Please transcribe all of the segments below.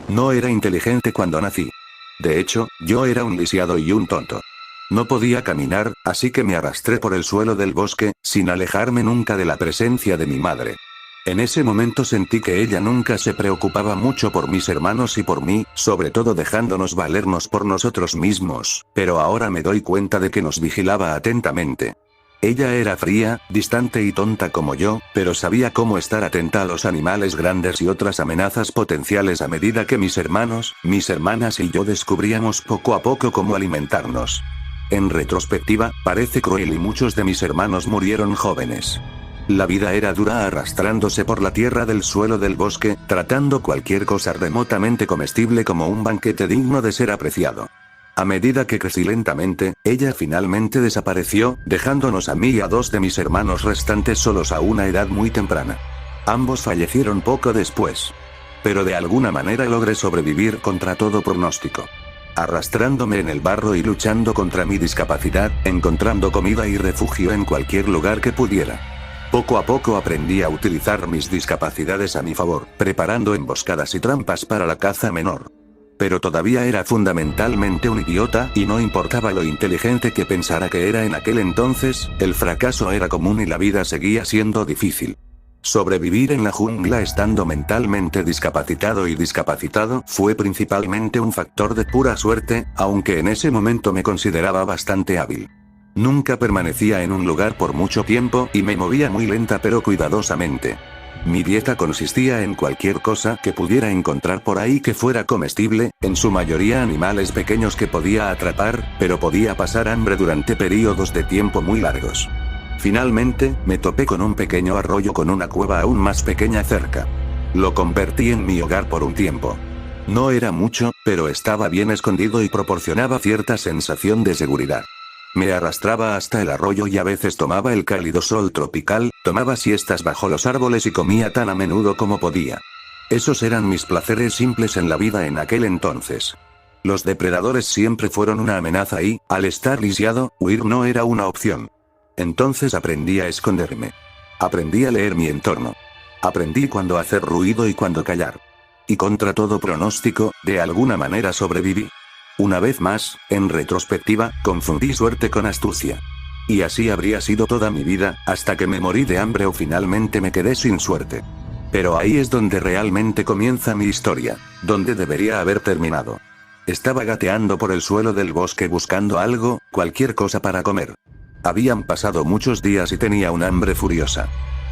No era inteligente cuando nací. De hecho, yo era un lisiado y un tonto. No podía caminar, así que me arrastré por el suelo del bosque, sin alejarme nunca de la presencia de mi madre. En ese momento sentí que ella nunca se preocupaba mucho por mis hermanos y por mí, sobre todo dejándonos valernos por nosotros mismos, pero ahora me doy cuenta de que nos vigilaba atentamente. Ella era fría, distante y tonta como yo, pero sabía cómo estar atenta a los animales grandes y otras amenazas potenciales a medida que mis hermanos, mis hermanas y yo descubríamos poco a poco cómo alimentarnos. En retrospectiva, parece cruel y muchos de mis hermanos murieron jóvenes. La vida era dura arrastrándose por la tierra del suelo del bosque, tratando cualquier cosa remotamente comestible como un banquete digno de ser apreciado. A medida que crecí lentamente, ella finalmente desapareció, dejándonos a mí y a dos de mis hermanos restantes solos a una edad muy temprana. Ambos fallecieron poco después. Pero de alguna manera logré sobrevivir contra todo pronóstico. Arrastrándome en el barro y luchando contra mi discapacidad, encontrando comida y refugio en cualquier lugar que pudiera. Poco a poco aprendí a utilizar mis discapacidades a mi favor, preparando emboscadas y trampas para la caza menor. Pero todavía era fundamentalmente un idiota, y no importaba lo inteligente que pensara que era en aquel entonces, el fracaso era común y la vida seguía siendo difícil. Sobrevivir en la jungla estando mentalmente discapacitado y discapacitado fue principalmente un factor de pura suerte, aunque en ese momento me consideraba bastante hábil. Nunca permanecía en un lugar por mucho tiempo y me movía muy lenta pero cuidadosamente. Mi dieta consistía en cualquier cosa que pudiera encontrar por ahí que fuera comestible, en su mayoría animales pequeños que podía atrapar, pero podía pasar hambre durante periodos de tiempo muy largos. Finalmente, me topé con un pequeño arroyo con una cueva aún más pequeña cerca. Lo convertí en mi hogar por un tiempo. No era mucho, pero estaba bien escondido y proporcionaba cierta sensación de seguridad. Me arrastraba hasta el arroyo y a veces tomaba el cálido sol tropical, tomaba siestas bajo los árboles y comía tan a menudo como podía. Esos eran mis placeres simples en la vida en aquel entonces. Los depredadores siempre fueron una amenaza y, al estar lisiado, huir no era una opción. Entonces aprendí a esconderme. Aprendí a leer mi entorno. Aprendí cuándo hacer ruido y cuándo callar. Y contra todo pronóstico, de alguna manera sobreviví. Una vez más, en retrospectiva, confundí suerte con astucia. Y así habría sido toda mi vida, hasta que me morí de hambre o finalmente me quedé sin suerte. Pero ahí es donde realmente comienza mi historia, donde debería haber terminado. Estaba gateando por el suelo del bosque buscando algo, cualquier cosa para comer. Habían pasado muchos días y tenía un hambre furiosa.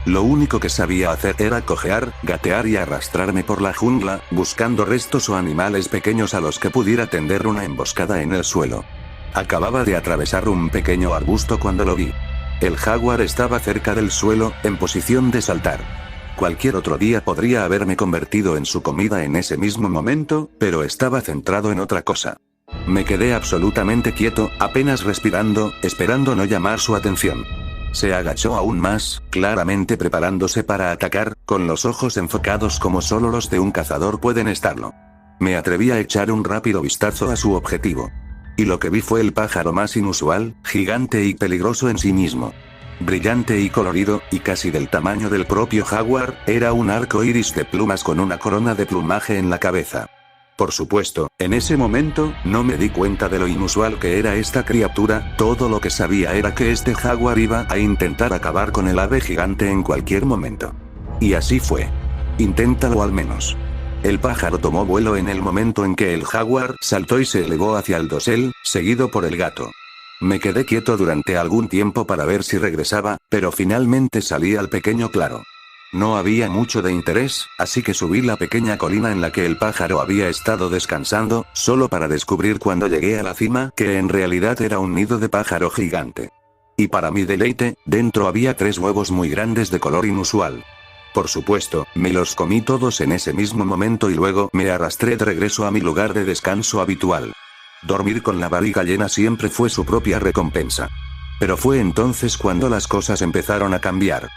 Lo único que sabía hacer era cojear, gatear y arrastrarme por la jungla, buscando restos o animales pequeños a los que pudiera tender una emboscada en el suelo. Acababa de atravesar un pequeño arbusto cuando lo vi. El jaguar estaba cerca del suelo, en posición de saltar. Cualquier otro día podría haberme convertido en su comida en ese mismo momento, pero estaba centrado en otra cosa. Me quedé absolutamente quieto, apenas respirando, esperando no llamar su atención. Se agachó aún más, claramente preparándose para atacar, con los ojos enfocados como solo los de un cazador pueden estarlo. Me atreví a echar un rápido vistazo a su objetivo. Y lo que vi fue el pájaro más inusual, gigante y peligroso en sí mismo. Brillante y colorido, y casi del tamaño del propio jaguar, era un arco iris de plumas con una corona de plumaje en la cabeza. Por supuesto, en ese momento, no me di cuenta de lo inusual que era esta criatura, todo lo que sabía era que este jaguar iba a intentar acabar con el ave gigante en cualquier momento. Y así fue. Inténtalo al menos. El pájaro tomó vuelo en el momento en que el jaguar saltó y se elevó hacia el dosel, seguido por el gato. Me quedé quieto durante algún tiempo para ver si regresaba, pero finalmente salí al pequeño claro. No había mucho de interés, así que subí la pequeña colina en la que el pájaro había estado descansando, solo para descubrir cuando llegué a la cima que en realidad era un nido de pájaro gigante. Y para mi deleite, dentro había 3 huevos muy grandes de color inusual. Por supuesto, me los comí todos en ese mismo momento y luego me arrastré de regreso a mi lugar de descanso habitual. Dormir con la barriga llena siempre fue su propia recompensa. Pero fue entonces cuando las cosas empezaron a cambiar.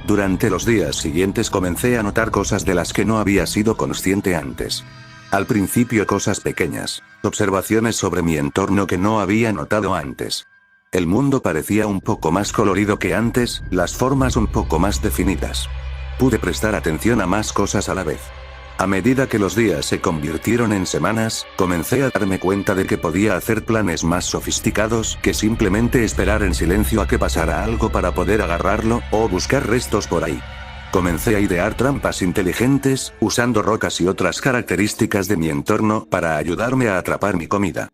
Durante los días siguientes comencé a notar cosas de las que no había sido consciente antes. Al principio cosas pequeñas, observaciones sobre mi entorno que no había notado antes. El mundo parecía un poco más colorido que antes, las formas un poco más definidas. Pude prestar atención a más cosas a la vez. A medida que los días se convirtieron en semanas, comencé a darme cuenta de que podía hacer planes más sofisticados que simplemente esperar en silencio a que pasara algo para poder agarrarlo, o buscar restos por ahí. Comencé a idear trampas inteligentes, usando rocas y otras características de mi entorno para ayudarme a atrapar mi comida.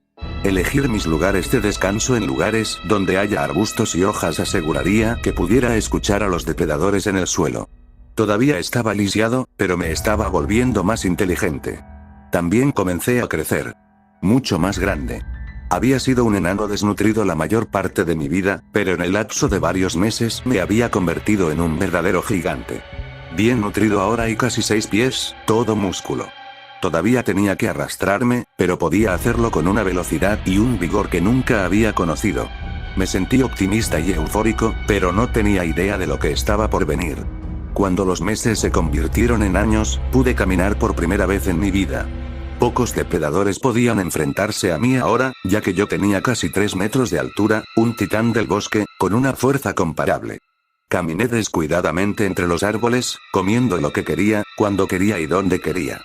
Elegir mis lugares de descanso en lugares donde haya arbustos y hojas aseguraría que pudiera escuchar a los depredadores en el suelo. Todavía estaba lisiado, pero me estaba volviendo más inteligente. También comencé a crecer. Mucho más grande. Había sido un enano desnutrido la mayor parte de mi vida, pero en el lapso de varios meses me había convertido en un verdadero gigante. Bien nutrido ahora y casi 6 pies, todo músculo. Todavía tenía que arrastrarme, pero podía hacerlo con una velocidad y un vigor que nunca había conocido. Me sentí optimista y eufórico, pero no tenía idea de lo que estaba por venir. Cuando los meses se convirtieron en años, pude caminar por primera vez en mi vida. Pocos depredadores podían enfrentarse a mí ahora, ya que yo tenía casi 3 metros de altura, un titán del bosque, con una fuerza comparable. Caminé descuidadamente entre los árboles, comiendo lo que quería, cuando quería y donde quería.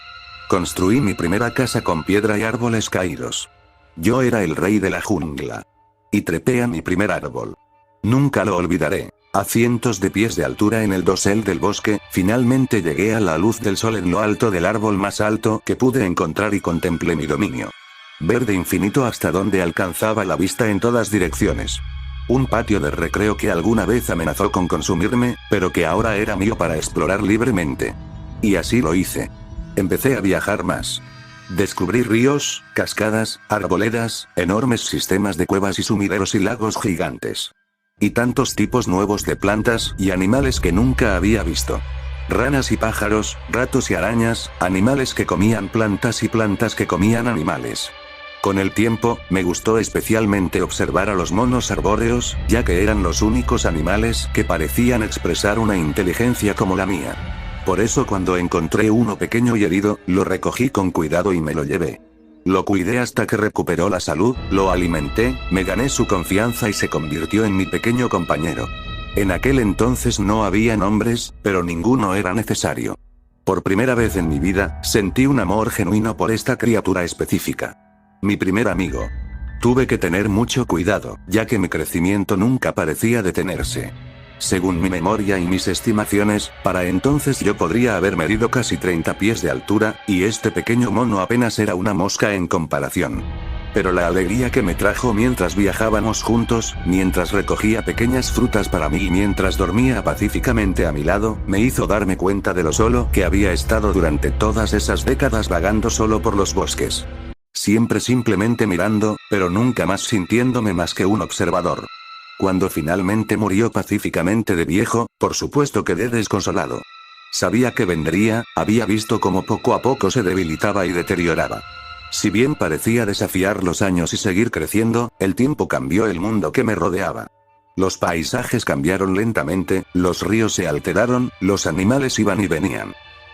Construí mi primera casa con piedra y árboles caídos. Yo era el rey de la jungla. Y trepé a mi primer árbol. Nunca lo olvidaré. A cientos de pies de altura en el dosel del bosque, finalmente llegué a la luz del sol en lo alto del árbol más alto que pude encontrar y contemplé mi dominio. Verde infinito hasta donde alcanzaba la vista en todas direcciones. Un patio de recreo que alguna vez amenazó con consumirme, pero que ahora era mío para explorar libremente. Y así lo hice. Empecé a viajar más. Descubrí ríos, cascadas, arboledas, enormes sistemas de cuevas y sumideros y lagos gigantes. Y tantos tipos nuevos de plantas y animales que nunca había visto. Ranas y pájaros, ratos y arañas, animales que comían plantas y plantas que comían animales. Con el tiempo, me gustó especialmente observar a los monos arbóreos, ya que eran los únicos animales que parecían expresar una inteligencia como la mía. Por eso cuando encontré uno pequeño y herido, lo recogí con cuidado y me lo llevé. Lo cuidé hasta que recuperó la salud, lo alimenté, me gané su confianza y se convirtió en mi pequeño compañero. En aquel entonces no había nombres, pero ninguno era necesario. Por primera vez en mi vida, sentí un amor genuino por esta criatura específica. Mi primer amigo. Tuve que tener mucho cuidado, ya que mi crecimiento nunca parecía detenerse. Según mi memoria y mis estimaciones, para entonces yo podría haber medido casi 30 pies de altura, y este pequeño mono apenas era una mosca en comparación. Pero la alegría que me trajo mientras viajábamos juntos, mientras recogía pequeñas frutas para mí y mientras dormía pacíficamente a mi lado, me hizo darme cuenta de lo solo que había estado durante todas esas décadas vagando solo por los bosques. Siempre simplemente mirando, pero nunca más sintiéndome más que un observador. Cuando finalmente murió pacíficamente de viejo, por supuesto quedé desconsolado. Sabía que vendría, había visto cómo poco a poco se debilitaba y deterioraba. Si bien parecía desafiar los años y seguir creciendo, el tiempo cambió el mundo que me rodeaba. Los paisajes cambiaron lentamente, los ríos se alteraron, los animales iban y venían.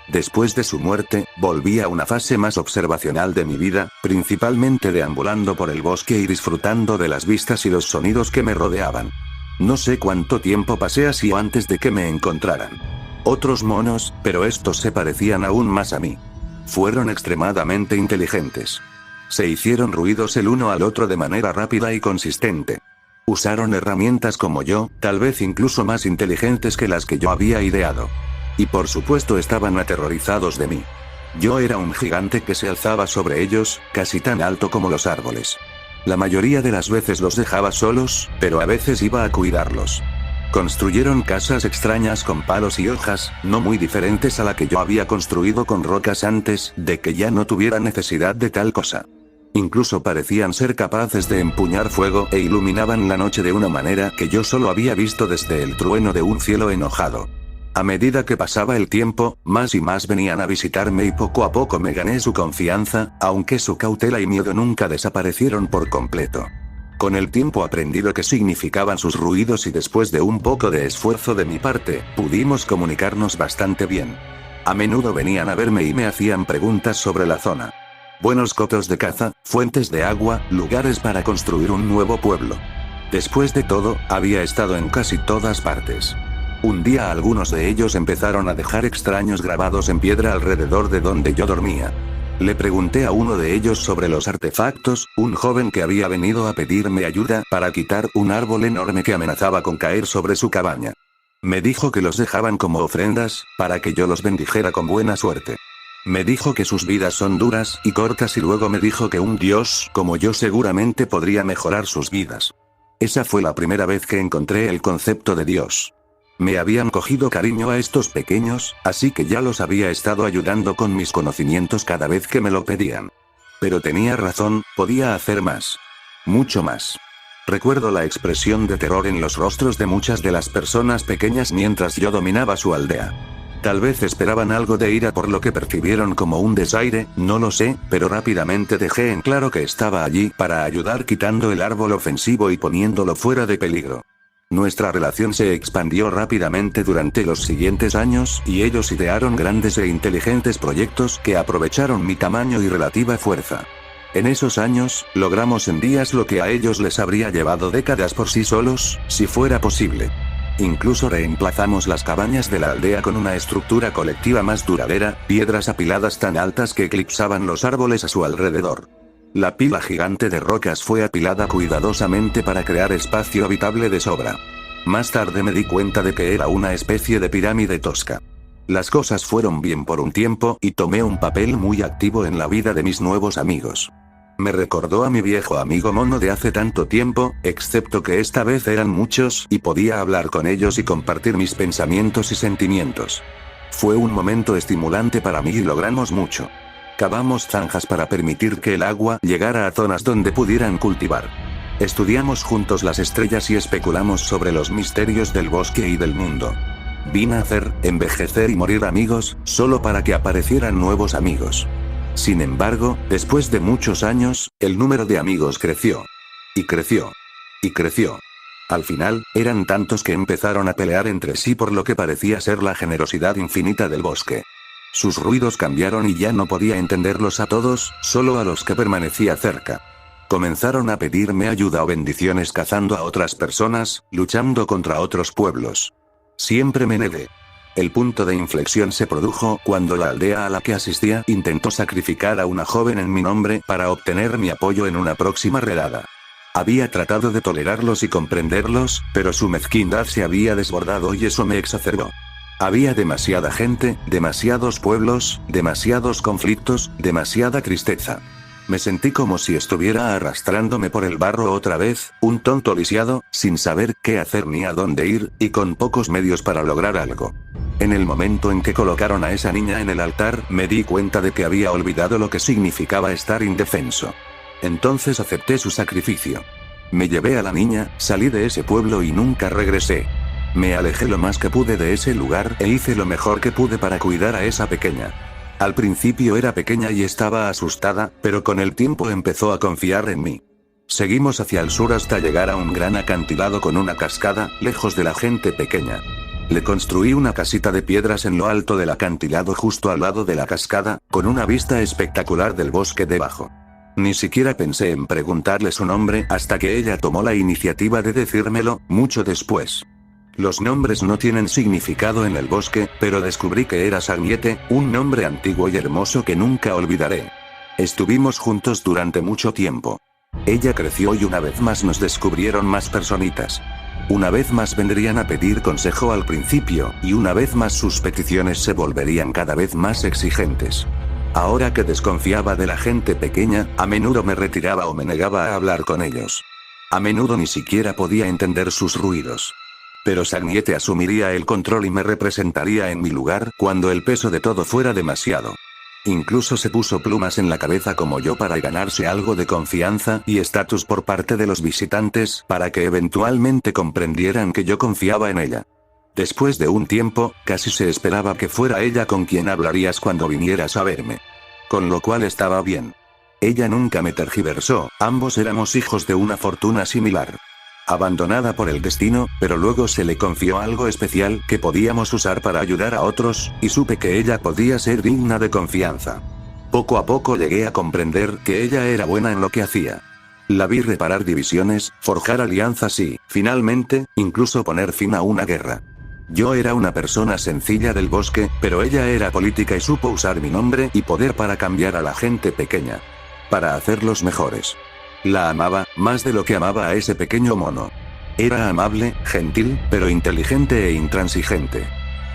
Después de su muerte, volví a una fase más observacional de mi vida, principalmente deambulando por el bosque y disfrutando de las vistas y los sonidos que me rodeaban. No sé cuánto tiempo pasé así antes de que me encontraran otros monos, pero estos se parecían aún más a mí. Fueron extremadamente inteligentes. Se hicieron ruidos el uno al otro de manera rápida y consistente. Usaron herramientas como yo, tal vez incluso más inteligentes que las que yo había ideado. Y por supuesto estaban aterrorizados de mí. Yo era un gigante que se alzaba sobre ellos, casi tan alto como los árboles. La mayoría de las veces los dejaba solos, pero a veces iba a cuidarlos. Construyeron casas extrañas con palos y hojas, no muy diferentes a la que yo había construido con rocas antes de que ya no tuviera necesidad de tal cosa. Incluso parecían ser capaces de empuñar fuego e iluminaban la noche de una manera que yo solo había visto desde el trueno de un cielo enojado. A medida que pasaba el tiempo, más y más venían a visitarme y poco a poco me gané su confianza, aunque su cautela y miedo nunca desaparecieron por completo. Con el tiempo aprendí lo que significaban sus ruidos y después de un poco de esfuerzo de mi parte, pudimos comunicarnos bastante bien. A menudo venían a verme y me hacían preguntas sobre la zona. Buenos cotos de caza, fuentes de agua, lugares para construir un nuevo pueblo. Después de todo, había estado en casi todas partes. Un día algunos de ellos empezaron a dejar extraños grabados en piedra alrededor de donde yo dormía. Le pregunté a uno de ellos sobre los artefactos, un joven que había venido a pedirme ayuda para quitar un árbol enorme que amenazaba con caer sobre su cabaña. Me dijo que los dejaban como ofrendas, para que yo los bendijera con buena suerte. Me dijo que sus vidas son duras y cortas y luego me dijo que un dios como yo seguramente podría mejorar sus vidas. Esa fue la primera vez que encontré el concepto de Dios. Me habían cogido cariño a estos pequeños, así que ya los había estado ayudando con mis conocimientos cada vez que me lo pedían. Pero tenía razón, podía hacer más. Mucho más. Recuerdo la expresión de terror en los rostros de muchas de las personas pequeñas mientras yo dominaba su aldea. Tal vez esperaban algo de ira por lo que percibieron como un desaire, no lo sé, pero rápidamente dejé en claro que estaba allí para ayudar quitando el árbol ofensivo y poniéndolo fuera de peligro. Nuestra relación se expandió rápidamente durante los siguientes años y ellos idearon grandes e inteligentes proyectos que aprovecharon mi tamaño y relativa fuerza. En esos años, logramos en días lo que a ellos les habría llevado décadas por sí solos, si fuera posible. Incluso reemplazamos las cabañas de la aldea con una estructura colectiva más duradera, piedras apiladas tan altas que eclipsaban los árboles a su alrededor. La pila gigante de rocas fue apilada cuidadosamente para crear espacio habitable de sobra. Más tarde me di cuenta de que era una especie de pirámide tosca. Las cosas fueron bien por un tiempo y tomé un papel muy activo en la vida de mis nuevos amigos. Me recordó a mi viejo amigo mono de hace tanto tiempo, excepto que esta vez eran muchos y podía hablar con ellos y compartir mis pensamientos y sentimientos. Fue un momento estimulante para mí y logramos mucho. Cavamos zanjas para permitir que el agua llegara a zonas donde pudieran cultivar. Estudiamos juntos las estrellas y especulamos sobre los misterios del bosque y del mundo. Vi nacer, envejecer y morir amigos, solo para que aparecieran nuevos amigos. Sin embargo, después de muchos años, el número de amigos creció. Y creció. Y creció. Al final, eran tantos que empezaron a pelear entre sí por lo que parecía ser la generosidad infinita del bosque. Sus ruidos cambiaron y ya no podía entenderlos a todos, solo a los que permanecía cerca. Comenzaron a pedirme ayuda o bendiciones cazando a otras personas, luchando contra otros pueblos. Siempre me negué. El punto de inflexión se produjo cuando la aldea a la que asistía intentó sacrificar a una joven en mi nombre para obtener mi apoyo en una próxima redada. Había tratado de tolerarlos y comprenderlos, pero su mezquindad se había desbordado y eso me exacerbó. Había demasiada gente, demasiados pueblos, demasiados conflictos, demasiada tristeza. Me sentí como si estuviera arrastrándome por el barro otra vez, un tonto lisiado, sin saber qué hacer ni a dónde ir, y con pocos medios para lograr algo. En el momento en que colocaron a esa niña en el altar, me di cuenta de que había olvidado lo que significaba estar indefenso. Entonces acepté su sacrificio. Me llevé a la niña, salí de ese pueblo y nunca regresé. Me alejé lo más que pude de ese lugar e hice lo mejor que pude para cuidar a esa pequeña. Al principio era pequeña y estaba asustada, pero con el tiempo empezó a confiar en mí. Seguimos hacia el sur hasta llegar a un gran acantilado con una cascada, lejos de la gente pequeña. Le construí una casita de piedras en lo alto del acantilado justo al lado de la cascada, con una vista espectacular del bosque debajo. Ni siquiera pensé en preguntarle su nombre hasta que ella tomó la iniciativa de decírmelo, mucho después. Los nombres no tienen significado en el bosque, pero descubrí que era Sagniete, un nombre antiguo y hermoso que nunca olvidaré. Estuvimos juntos durante mucho tiempo. Ella creció y una vez más nos descubrieron más personitas. Una vez más vendrían a pedir consejo al principio, y una vez más sus peticiones se volverían cada vez más exigentes. Ahora que desconfiaba de la gente pequeña, a menudo me retiraba o me negaba a hablar con ellos. A menudo ni siquiera podía entender sus ruidos. Pero Sagniete asumiría el control y me representaría en mi lugar cuando el peso de todo fuera demasiado. Incluso se puso plumas en la cabeza como yo para ganarse algo de confianza y estatus por parte de los visitantes para que eventualmente comprendieran que yo confiaba en ella. Después de un tiempo, casi se esperaba que fuera ella con quien hablarías cuando vinieras a verme. Con lo cual estaba bien. Ella nunca me tergiversó, ambos éramos hijos de una fortuna similar. Abandonada por el destino, pero luego se le confió algo especial que podíamos usar para ayudar a otros, y supe que ella podía ser digna de confianza. Poco a poco llegué a comprender que ella era buena en lo que hacía. La vi reparar divisiones, forjar alianzas y, finalmente, incluso poner fin a una guerra. Yo era una persona sencilla del bosque, pero ella era política y supo usar mi nombre y poder para cambiar a la gente pequeña. Para hacerlos mejores. La amaba, más de lo que amaba a ese pequeño mono. Era amable, gentil, pero inteligente e intransigente.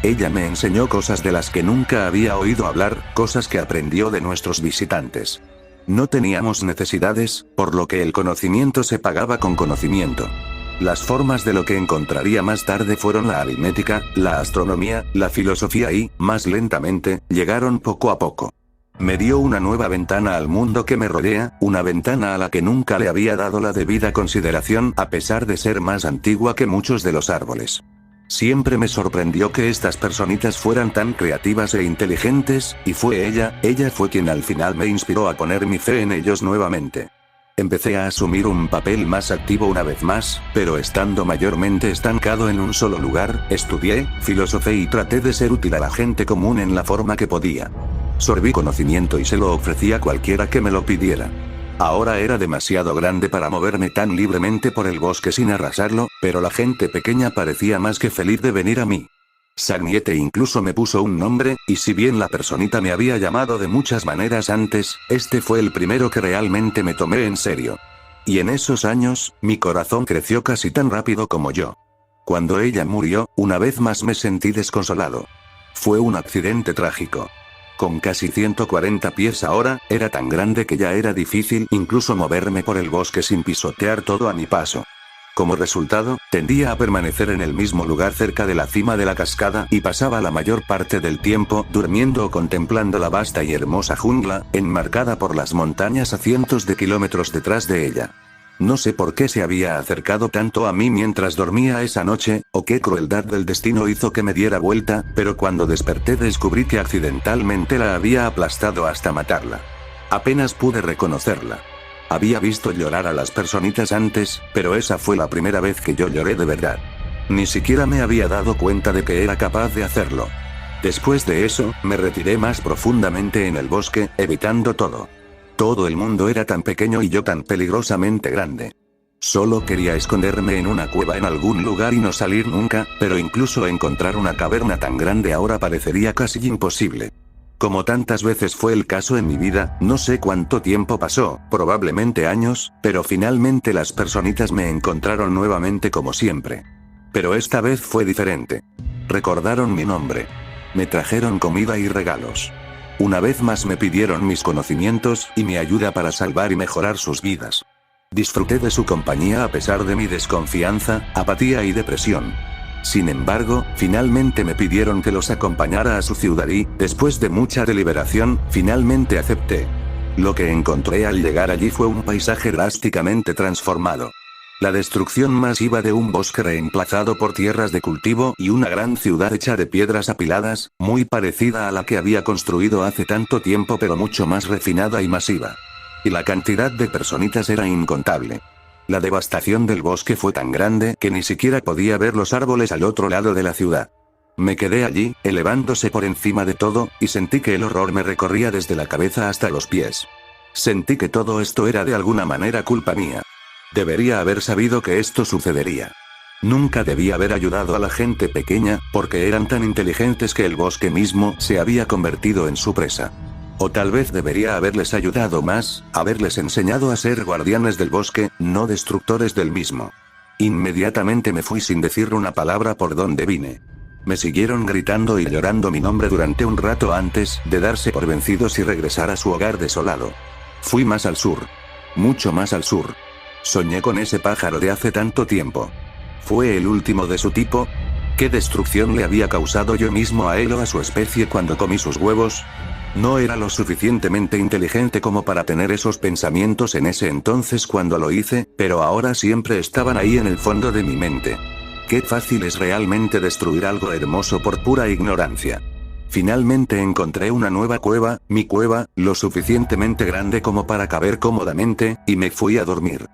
Ella me enseñó cosas de las que nunca había oído hablar, cosas que aprendió de nuestros visitantes. No teníamos necesidades, por lo que el conocimiento se pagaba con conocimiento. Las formas de lo que encontraría más tarde fueron la aritmética, la astronomía, la filosofía y, más lentamente, llegaron poco a poco. Me dio una nueva ventana al mundo que me rodea, una ventana a la que nunca le había dado la debida consideración a pesar de ser más antigua que muchos de los árboles. Siempre me sorprendió que estas personitas fueran tan creativas e inteligentes, y fue ella fue quien al final me inspiró a poner mi fe en ellos nuevamente. Empecé a asumir un papel más activo una vez más, pero estando mayormente estancado en un solo lugar, estudié, filosofé y traté de ser útil a la gente común en la forma que podía. Sorbí conocimiento y se lo ofrecí a cualquiera que me lo pidiera. Ahora era demasiado grande para moverme tan libremente por el bosque sin arrasarlo, pero la gente pequeña parecía más que feliz de venir a mí. Sagniete incluso me puso un nombre, y si bien la personita me había llamado de muchas maneras antes, este fue el primero que realmente me tomé en serio. Y en esos años, mi corazón creció casi tan rápido como yo. Cuando ella murió, una vez más me sentí desconsolado. Fue un accidente trágico. Con casi 140 pies ahora, era tan grande que ya era difícil incluso moverme por el bosque sin pisotear todo a mi paso. Como resultado, tendía a permanecer en el mismo lugar cerca de la cima de la cascada y pasaba la mayor parte del tiempo durmiendo o contemplando la vasta y hermosa jungla, enmarcada por las montañas a cientos de kilómetros detrás de ella. No sé por qué se había acercado tanto a mí mientras dormía esa noche, o qué crueldad del destino hizo que me diera vuelta, pero cuando desperté descubrí que accidentalmente la había aplastado hasta matarla. Apenas pude reconocerla. Había visto llorar a las personitas antes, pero esa fue la primera vez que yo lloré de verdad. Ni siquiera me había dado cuenta de que era capaz de hacerlo. Después de eso, me retiré más profundamente en el bosque, evitando todo. Todo el mundo era tan pequeño y yo tan peligrosamente grande. Solo quería esconderme en una cueva en algún lugar y no salir nunca, pero incluso encontrar una caverna tan grande ahora parecería casi imposible. Como tantas veces fue el caso en mi vida, no sé cuánto tiempo pasó, probablemente años, pero finalmente las personitas me encontraron nuevamente como siempre. Pero esta vez fue diferente. Recordaron mi nombre. Me trajeron comida y regalos. Una vez más me pidieron mis conocimientos y mi ayuda para salvar y mejorar sus vidas. Disfruté de su compañía a pesar de mi desconfianza, apatía y depresión. Sin embargo, finalmente me pidieron que los acompañara a su ciudad y, después de mucha deliberación, finalmente acepté. Lo que encontré al llegar allí fue un paisaje drásticamente transformado. La destrucción masiva de un bosque reemplazado por tierras de cultivo y una gran ciudad hecha de piedras apiladas, muy parecida a la que había construido hace tanto tiempo pero mucho más refinada y masiva. Y la cantidad de personitas era incontable. La devastación del bosque fue tan grande que ni siquiera podía ver los árboles al otro lado de la ciudad. Me quedé allí, elevándose por encima de todo, y sentí que el horror me recorría desde la cabeza hasta los pies. Sentí que todo esto era de alguna manera culpa mía. Debería haber sabido que esto sucedería. Nunca debía haber ayudado a la gente pequeña, porque eran tan inteligentes que el bosque mismo se había convertido en su presa. O tal vez debería haberles ayudado más, haberles enseñado a ser guardianes del bosque, no destructores del mismo. Inmediatamente me fui sin decir una palabra por donde vine. Me siguieron gritando y llorando mi nombre durante un rato antes de darse por vencidos y regresar a su hogar desolado. Fui más al sur. Mucho más al sur. Soñé con ese pájaro de hace tanto tiempo. ¿Fue el último de su tipo? ¿Qué destrucción le había causado yo mismo a él o a su especie cuando comí sus huevos? No era lo suficientemente inteligente como para tener esos pensamientos en ese entonces cuando lo hice, pero ahora siempre estaban ahí en el fondo de mi mente. Qué fácil es realmente destruir algo hermoso por pura ignorancia. Finalmente encontré una nueva cueva, mi cueva, lo suficientemente grande como para caber cómodamente, y me fui a dormir.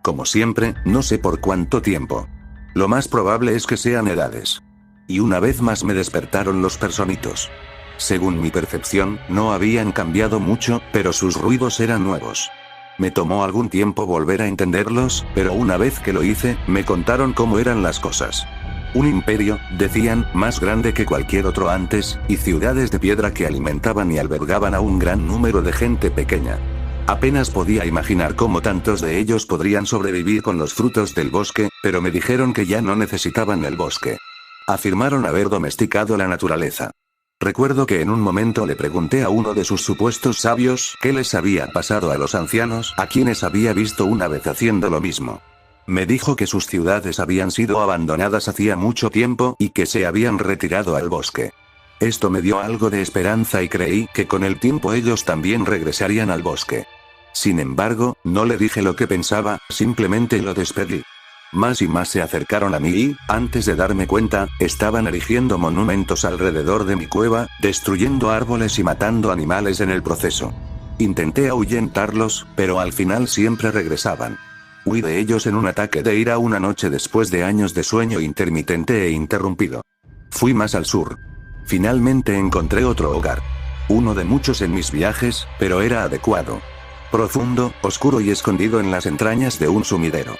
Como siempre, no sé por cuánto tiempo. Lo más probable es que sean edades. Y una vez más me despertaron los personitos. Según mi percepción, no habían cambiado mucho, pero sus ruidos eran nuevos. Me tomó algún tiempo volver a entenderlos, pero una vez que lo hice, me contaron cómo eran las cosas. Un imperio, decían, más grande que cualquier otro antes, y ciudades de piedra que alimentaban y albergaban a un gran número de gente pequeña. Apenas podía imaginar cómo tantos de ellos podrían sobrevivir con los frutos del bosque, pero me dijeron que ya no necesitaban el bosque. Afirmaron haber domesticado la naturaleza. Recuerdo que en un momento le pregunté a uno de sus supuestos sabios qué les había pasado a los ancianos, a quienes había visto una vez haciendo lo mismo. Me dijo que sus ciudades habían sido abandonadas hacía mucho tiempo y que se habían retirado al bosque. Esto me dio algo de esperanza y creí que con el tiempo ellos también regresarían al bosque. Sin embargo, no le dije lo que pensaba, simplemente lo despedí. Más y más se acercaron a mí y, antes de darme cuenta, estaban erigiendo monumentos alrededor de mi cueva, destruyendo árboles y matando animales en el proceso. Intenté ahuyentarlos, pero al final siempre regresaban. Huí de ellos en un ataque de ira una noche después de años de sueño intermitente e interrumpido. Fui más al sur. Finalmente encontré otro hogar. Uno de muchos en mis viajes, pero era adecuado. Profundo, oscuro y escondido en las entrañas de un sumidero.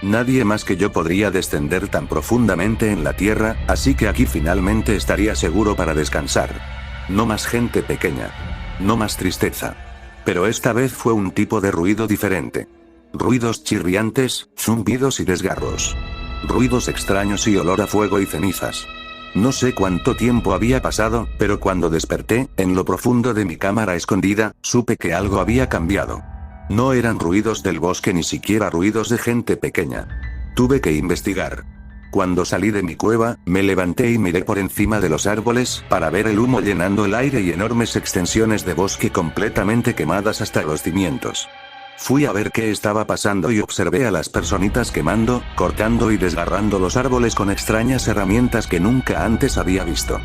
Nadie más que yo podría descender tan profundamente en la tierra, así que aquí finalmente estaría seguro para descansar. No más gente pequeña. No más tristeza. Pero esta vez fue un tipo de ruido diferente. Ruidos chirriantes, zumbidos y desgarros. Ruidos extraños y olor a fuego y cenizas. No sé cuánto tiempo había pasado, pero cuando desperté, en lo profundo de mi cámara escondida, supe que algo había cambiado. No eran ruidos del bosque ni siquiera ruidos de gente pequeña. Tuve que investigar. Cuando salí de mi cueva, me levanté y miré por encima de los árboles para ver el humo llenando el aire y enormes extensiones de bosque completamente quemadas hasta los cimientos. Fui a ver qué estaba pasando y observé a las personitas quemando, cortando y desgarrando los árboles con extrañas herramientas que nunca antes había visto.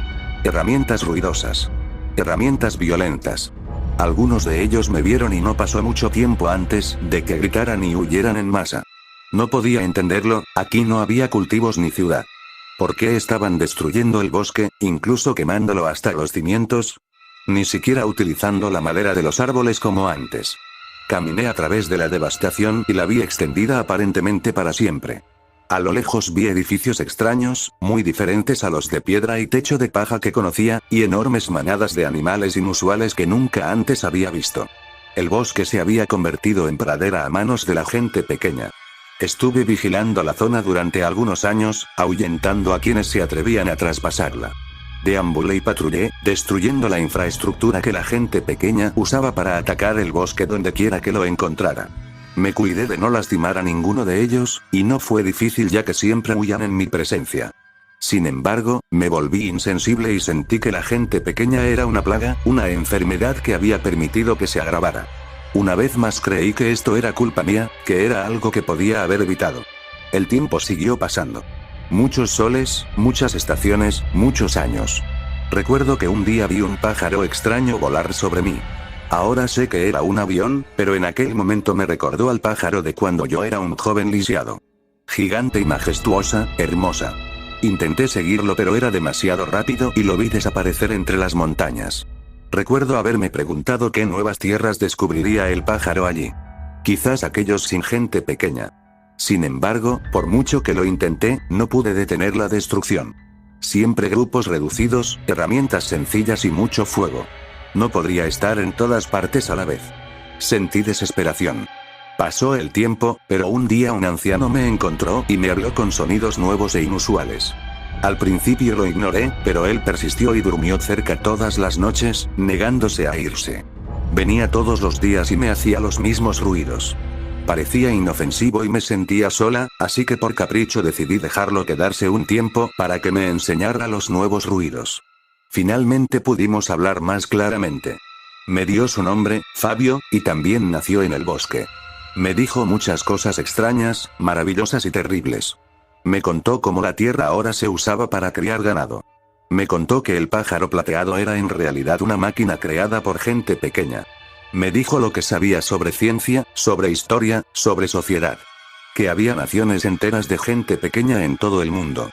Herramientas ruidosas. Herramientas violentas. Algunos de ellos me vieron y no pasó mucho tiempo antes de que gritaran y huyeran en masa. No podía entenderlo, aquí no había cultivos ni ciudad. ¿Por qué estaban destruyendo el bosque, incluso quemándolo hasta los cimientos? Ni siquiera utilizando la madera de los árboles como antes. Caminé a través de la devastación y la vi extendida aparentemente para siempre. A lo lejos vi edificios extraños, muy diferentes a los de piedra y techo de paja que conocía, y enormes manadas de animales inusuales que nunca antes había visto. El bosque se había convertido en pradera a manos de la gente pequeña. Estuve vigilando la zona durante algunos años, ahuyentando a quienes se atrevían a traspasarla. Deambulé y patrullé, destruyendo la infraestructura que la gente pequeña usaba para atacar el bosque donde quiera que lo encontrara. Me cuidé de no lastimar a ninguno de ellos, y no fue difícil ya que siempre huían en mi presencia. Sin embargo, me volví insensible y sentí que la gente pequeña era una plaga, una enfermedad que había permitido que se agravara. Una vez más creí que esto era culpa mía, que era algo que podía haber evitado. El tiempo siguió pasando. Muchos soles, muchas estaciones, muchos años. Recuerdo que un día vi un pájaro extraño volar sobre mí. Ahora sé que era un avión, pero en aquel momento me recordó al pájaro de cuando yo era un joven lisiado. Gigante y majestuosa, hermosa. Intenté seguirlo pero era demasiado rápido y lo vi desaparecer entre las montañas. Recuerdo haberme preguntado qué nuevas tierras descubriría el pájaro allí. Quizás aquellos sin gente pequeña. Sin embargo, por mucho que lo intenté, no pude detener la destrucción. Siempre grupos reducidos, herramientas sencillas y mucho fuego. No podría estar en todas partes a la vez. Sentí desesperación. Pasó el tiempo, pero un día un anciano me encontró y me habló con sonidos nuevos e inusuales. Al principio lo ignoré, pero él persistió y durmió cerca todas las noches, negándose a irse. Venía todos los días y me hacía los mismos ruidos. Parecía inofensivo y me sentía sola, así que por capricho decidí dejarlo quedarse un tiempo para que me enseñara los nuevos ruidos. Finalmente pudimos hablar más claramente. Me dio su nombre, Fabio, y también nació en el bosque. Me dijo muchas cosas extrañas, maravillosas y terribles. Me contó cómo la tierra ahora se usaba para criar ganado. Me contó que el pájaro plateado era en realidad una máquina creada por gente pequeña. Me dijo lo que sabía sobre ciencia, sobre historia, sobre sociedad. Que había naciones enteras de gente pequeña en todo el mundo.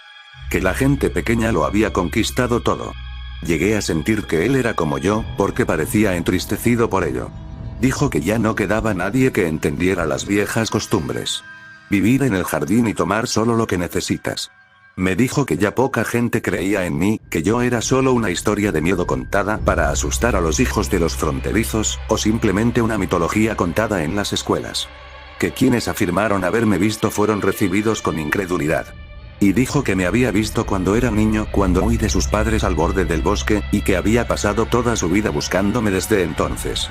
Que la gente pequeña lo había conquistado todo. Llegué a sentir que él era como yo, porque parecía entristecido por ello. Dijo que ya no quedaba nadie que entendiera las viejas costumbres. Vivir en el jardín y tomar solo lo que necesitas. Me dijo que ya poca gente creía en mí, que yo era solo una historia de miedo contada para asustar a los hijos de los fronterizos, o simplemente una mitología contada en las escuelas. Que quienes afirmaron haberme visto fueron recibidos con incredulidad. Y dijo que me había visto cuando era niño, cuando huí de sus padres al borde del bosque, y que había pasado toda su vida buscándome desde entonces.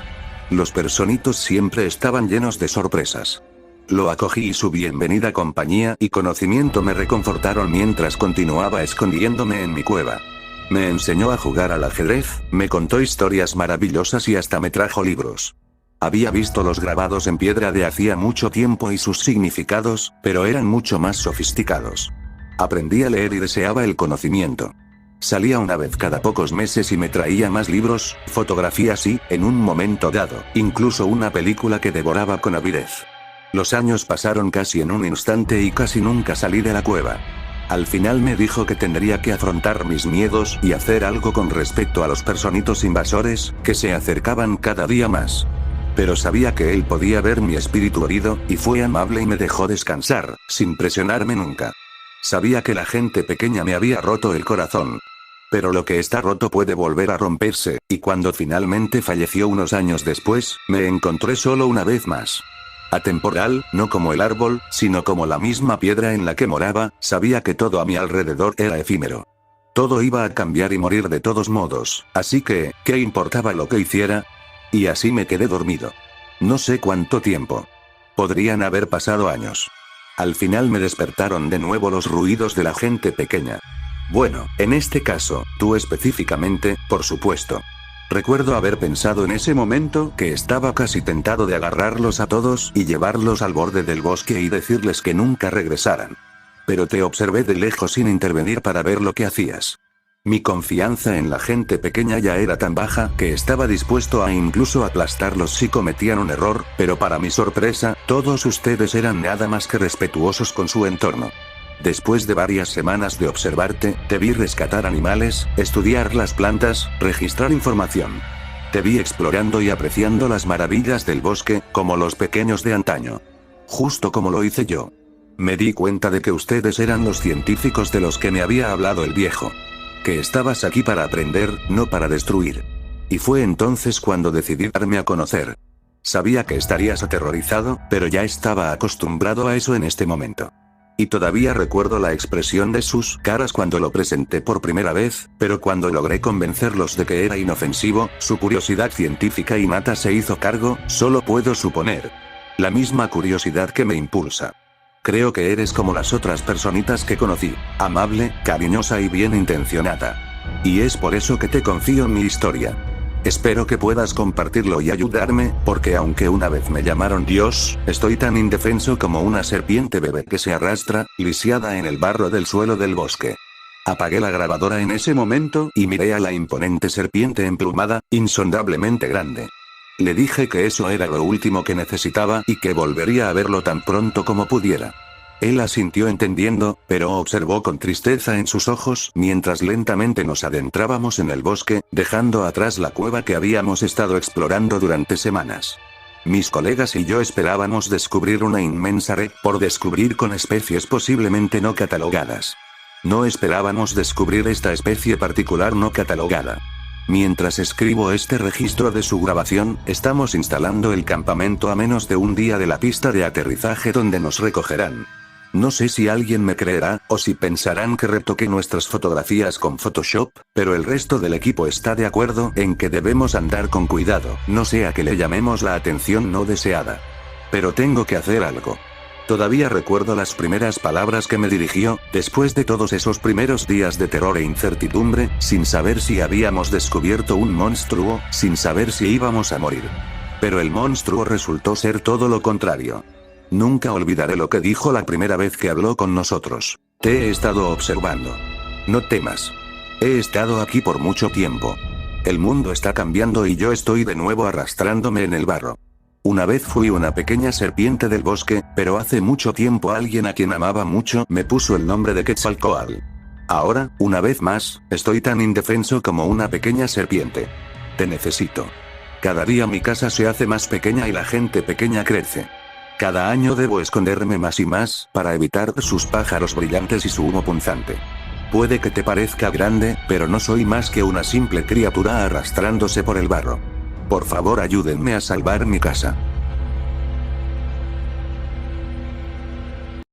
Los personitos siempre estaban llenos de sorpresas. Lo acogí y su bienvenida compañía y conocimiento me reconfortaron mientras continuaba escondiéndome en mi cueva. Me enseñó a jugar al ajedrez, me contó historias maravillosas y hasta me trajo libros. Había visto los grabados en piedra de hacía mucho tiempo y sus significados, pero eran mucho más sofisticados. Aprendí a leer y deseaba el conocimiento. Salía una vez cada pocos meses y me traía más libros, fotografías y, en un momento dado, incluso una película que devoraba con avidez. Los años pasaron casi en un instante y casi nunca salí de la cueva. Al final me dijo que tendría que afrontar mis miedos y hacer algo con respecto a los personitos invasores, que se acercaban cada día más. Pero sabía que él podía ver mi espíritu herido, y fue amable y me dejó descansar, sin presionarme nunca. Sabía que la gente pequeña me había roto el corazón. Pero lo que está roto puede volver a romperse, y cuando finalmente falleció unos años después, me encontré solo una vez más. Atemporal, no como el árbol, sino como la misma piedra en la que moraba, sabía que todo a mi alrededor era efímero. Todo iba a cambiar y morir de todos modos, así que, ¿qué importaba lo que hiciera? Y así me quedé dormido. No sé cuánto tiempo. Podrían haber pasado años. Al final me despertaron de nuevo los ruidos de la gente pequeña. Bueno, en este caso, tú específicamente, por supuesto. Recuerdo haber pensado en ese momento que estaba casi tentado de agarrarlos a todos y llevarlos al borde del bosque y decirles que nunca regresaran. Pero te observé de lejos sin intervenir para ver lo que hacías. Mi confianza en la gente pequeña ya era tan baja que estaba dispuesto a incluso aplastarlos si cometían un error, pero para mi sorpresa, todos ustedes eran nada más que respetuosos con su entorno. Después de varias semanas de observarte, te vi rescatar animales, estudiar las plantas, registrar información. Te vi explorando y apreciando las maravillas del bosque, como los pequeños de antaño. Justo como lo hice yo. Me di cuenta de que ustedes eran los científicos de los que me había hablado el viejo. Que estabas aquí para aprender, no para destruir. Y fue entonces cuando decidí darme a conocer. Sabía que estarías aterrorizado, pero ya estaba acostumbrado a eso en este momento. Y todavía recuerdo la expresión de sus caras cuando lo presenté por primera vez, pero cuando logré convencerlos de que era inofensivo, su curiosidad científica innata se hizo cargo, solo puedo suponer. La misma curiosidad que me impulsa. Creo que eres como las otras personitas que conocí, amable, cariñosa y bien intencionada. Y es por eso que te confío mi historia. Espero que puedas compartirlo y ayudarme, porque aunque una vez me llamaron Dios, estoy tan indefenso como una serpiente bebé que se arrastra, lisiada en el barro del suelo del bosque. Apagué la grabadora en ese momento y miré a la imponente serpiente emplumada, insondablemente grande. Le dije que eso era lo último que necesitaba y que volvería a verlo tan pronto como pudiera. Él asintió entendiendo, pero observó con tristeza en sus ojos mientras lentamente nos adentrábamos en el bosque, dejando atrás la cueva que habíamos estado explorando durante semanas. Mis colegas y yo esperábamos descubrir una inmensa red por descubrir con especies posiblemente no catalogadas. No esperábamos descubrir esta especie particular no catalogada. Mientras escribo este registro de su grabación, estamos instalando el campamento a menos de un día de la pista de aterrizaje donde nos recogerán. No sé si alguien me creerá, o si pensarán que retoqué nuestras fotografías con Photoshop, pero el resto del equipo está de acuerdo en que debemos andar con cuidado, no sea que le llamemos la atención no deseada. Pero tengo que hacer algo. Todavía recuerdo las primeras palabras que me dirigió, después de todos esos primeros días de terror e incertidumbre, sin saber si habíamos descubierto un monstruo, sin saber si íbamos a morir. Pero el monstruo resultó ser todo lo contrario. Nunca olvidaré lo que dijo la primera vez que habló con nosotros. Te he estado observando. No temas. He estado aquí por mucho tiempo. El mundo está cambiando y yo estoy de nuevo arrastrándome en el barro. Una vez fui una pequeña serpiente del bosque, pero hace mucho tiempo alguien a quien amaba mucho me puso el nombre de Quetzalcóatl. Ahora, una vez más, estoy tan indefenso como una pequeña serpiente. Te necesito. Cada día mi casa se hace más pequeña y la gente pequeña crece. Cada año debo esconderme más y más, para evitar sus pájaros brillantes y su humo punzante. Puede que te parezca grande, pero no soy más que una simple criatura arrastrándose por el barro. Por favor, ayúdenme a salvar mi casa.